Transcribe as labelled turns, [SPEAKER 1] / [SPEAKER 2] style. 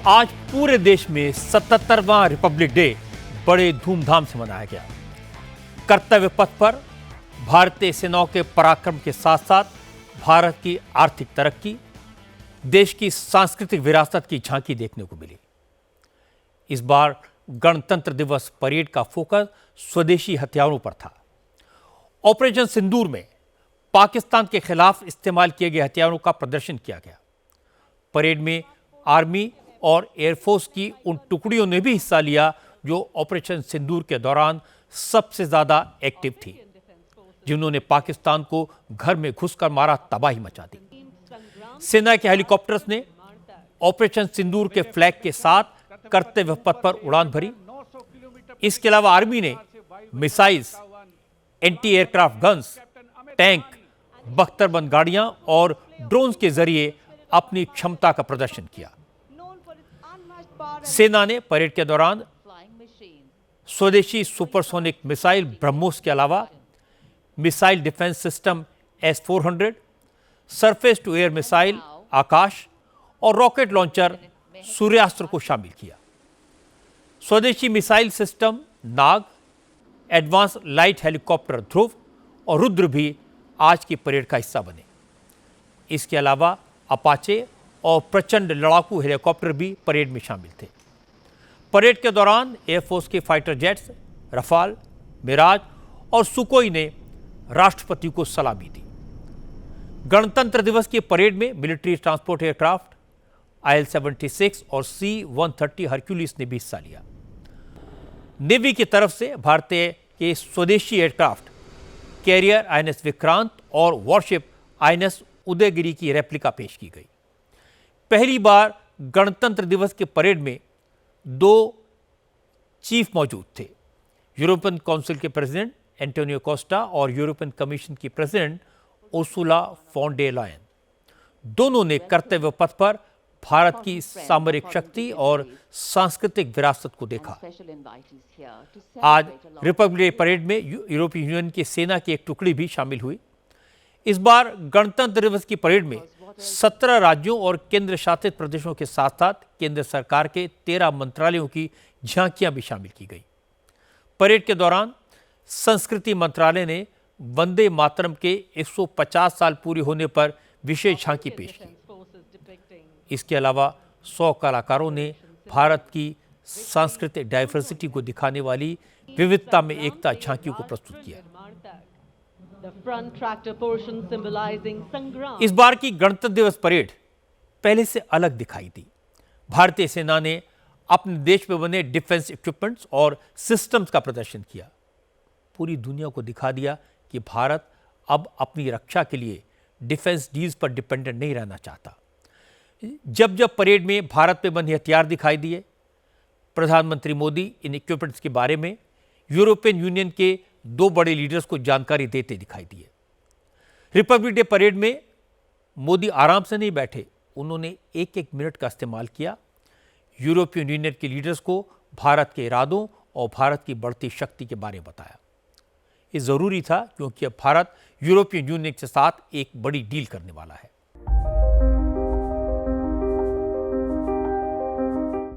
[SPEAKER 1] आज पूरे देश में 77वां रिपब्लिक डे बड़े धूमधाम से मनाया गया। कर्तव्य पथ पर भारतीय सेनाओं के पराक्रम के साथ साथ भारत की आर्थिक तरक्की, देश की सांस्कृतिक विरासत की झांकी देखने को मिली। इस बार गणतंत्र दिवस परेड का फोकस स्वदेशी हथियारों पर था। ऑपरेशन सिंदूर में पाकिस्तान के खिलाफ इस्तेमाल किए गए हथियारों का प्रदर्शन किया गया। परेड में आर्मी और एयरफोर्स की उन टुकड़ियों ने भी हिस्सा लिया जो ऑपरेशन सिंदूर के दौरान सबसे ज्यादा एक्टिव थी, जिन्होंने पाकिस्तान को घर में घुसकर मारा, तबाही मचा दी। सेना के हेलीकॉप्टर्स ने ऑपरेशन सिंदूर के फ्लैग के साथ कर्तव्य पथ पर उड़ान भरी। इसके अलावा आर्मी ने missiles, anti aircraft guns, tanks, बख्तरबंद गाड़ियां और ड्रोन्स के जरिए अपनी क्षमता का प्रदर्शन किया। सेना ने परेड के दौरान स्वदेशी सुपरसोनिक मिसाइल ब्रह्मोस के अलावा missile defence system S-400, surface to air missile Akash और रॉकेट लॉन्चर सूर्यास्त्र को शामिल किया। स्वदेशी missile system Nag, advance light helicopter Dhruv और रुद्र भी आज की परेड का हिस्सा बने। इसके अलावा अपाचे और प्रचंड लड़ाकू हेलीकॉप्टर भी परेड में शामिल थे। परेड के दौरान एयरफोर्स के फाइटर जेट्स, रफाल, मिराज और सुकोई ने राष्ट्रपति को सलामी दी। गणतंत्र दिवस की परेड में मिलिट्री ट्रांसपोर्ट एयरक्राफ्ट IL-76 और C-130 हरक्यूलिस ने भी हिस्सा लिया। नेवी की तरफ से भारतीय के स्वदेशी एयरक्राफ्ट कैरियर INS विक्रांत और वॉरशिप INS उदयगिरी की रेप्लिका पेश की गई। पहली बार गणतंत्र दिवस के परेड में 2 चीफ मौजूद थे। यूरोपियन काउंसिल के प्रेसिडेंट एंटोनियो कोस्टा और यूरोपियन कमीशन की president Ursula von der Leyen. दोनों ने कर्तव्य पथ पर भारत की सामरिक शक्ति और सांस्कृतिक विरासत को देखा। आज रिपब्लिक डे परेड में यूरोपीय यूनियन की सेना की एक टुकड़ी भी शामिल हुई। इस बार गणतंत्र दिवस की परेड में 17 राज्यों और केंद्र शासित प्रदेशों के साथ साथ केंद्र सरकार के 13 मंत्रालयों की झांकियां भी शामिल की गई। परेड के दौरान संस्कृति मंत्रालय ने वंदे मातरम के 150 साल पूरे होने पर विशेष झांकी पेश की। इसके अलावा 100 कलाकारों ने भारत की सांस्कृतिक डाइवर्सिटी को दिखाने वाली विविधता में एकता झांकी को प्रस्तुत किया। इस बार की गणतंत्र दिवस परेड पहले से अलग दिखाई दी। भारतीय सेना ने अपने देश में बने डिफेंस इक्विपमेंट्स और सिस्टम्स का प्रदर्शन किया। पूरी दुनिया को दिखा दिया कि भारत अब अपनी रक्षा के लिए डिफेंस डील्स पर डिपेंडेंट नहीं रहना चाहता। जब जब परेड में भारत में बने हथियार दिखाई दिए, प्रधानमंत्री मोदी इन इक्विपमेंट्स के बारे में यूरोपियन यूनियन के 2 बड़े लीडर्स को जानकारी देते दिखाई दिए। रिपब्लिक डे परेड में मोदी आराम से नहीं बैठे, उन्होंने एक एक मिनट का इस्तेमाल किया। यूरोपियन यूनियन के लीडर्स को भारत के इरादों और भारत की बढ़ती शक्ति के बारे में बताया। ये जरूरी था क्योंकि अब भारत यूरोपियन यूनियन के साथ एक बड़ी डील करने वाला है।